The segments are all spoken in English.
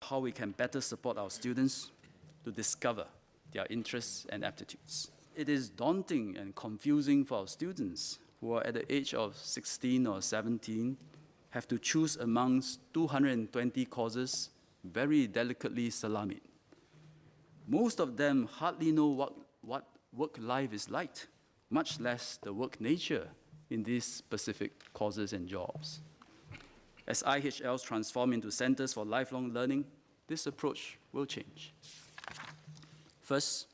how we can better support our students to discover their interests and aptitudes. It is daunting and confusing for our students who are at the age of 16 or 17, have to choose amongst 220 courses very delicately salamied. Most of them hardly know what work life is like, much less the work nature in these specific courses and jobs. As IHLs transform into centers for lifelong learning, this approach will change. First,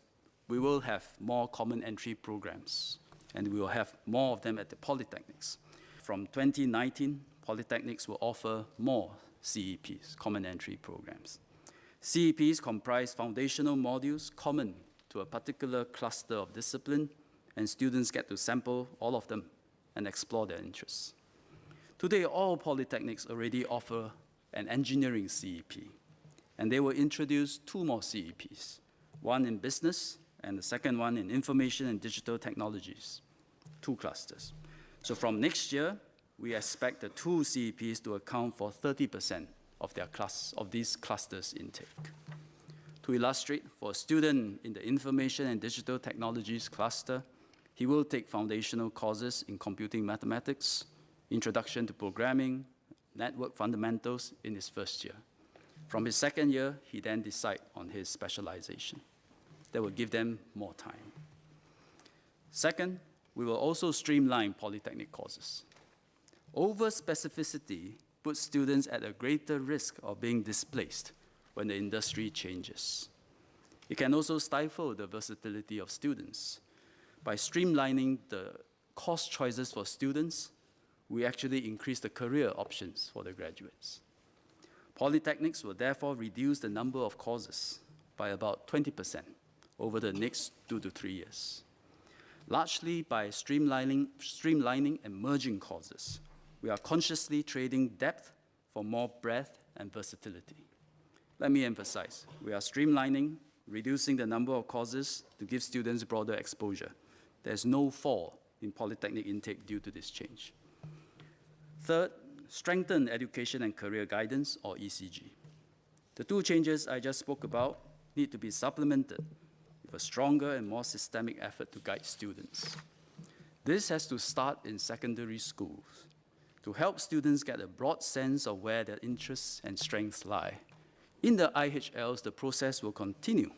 we will have more common entry programs, and we will have more of them at the polytechnics. From 2019, polytechnics will offer more CEPs, common entry programs. CEPs comprise foundational modules common to a particular cluster of discipline, and students get to sample all of them and explore their interests. Today, all polytechnics already offer an engineering CEP, and they will introduce 2 more CEPs, one in business and the second one in information and digital technologies, 2 clusters. So from next year, we expect the 2 CEPs to account for 30% of these clusters intake. To illustrate, for a student in the information and digital technologies cluster, he will take foundational courses in computing mathematics, introduction to programming, network fundamentals in his first year. From his second year, he then decides on his specialization. That will give them more time. Second, we will also streamline polytechnic courses. Over-specificity puts students at a greater risk of being displaced when the industry changes. It can also stifle the versatility of students. By streamlining the course choices for students, we actually increase the career options for the graduates. Polytechnics will therefore reduce the number of courses by about 20% over the next 2 to 3 years. Largely by streamlining and merging courses, we are consciously trading depth for more breadth and versatility. Let me emphasize, we are streamlining, reducing the number of courses to give students broader exposure. There's no fall in polytechnic intake due to this change. Third, strengthen education and career guidance, or ECG. The 2 changes I just spoke about need to be supplemented with a stronger and more systemic effort to guide students. This has to start in secondary schools to help students get a broad sense of where their interests and strengths lie. In the IHLs, the process will continue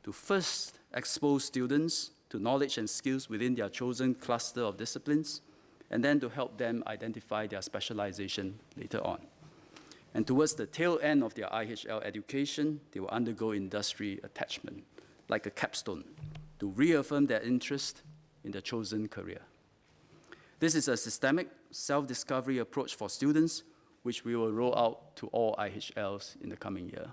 to first expose students to knowledge and skills within their chosen cluster of disciplines, and then to help them identify their specialization later on. And towards the tail end of their IHL education, they will undergo industry attachment, like a capstone, to reaffirm their interest in their chosen career. This is a systemic self-discovery approach for students, which we will roll out to all IHLs in the coming year.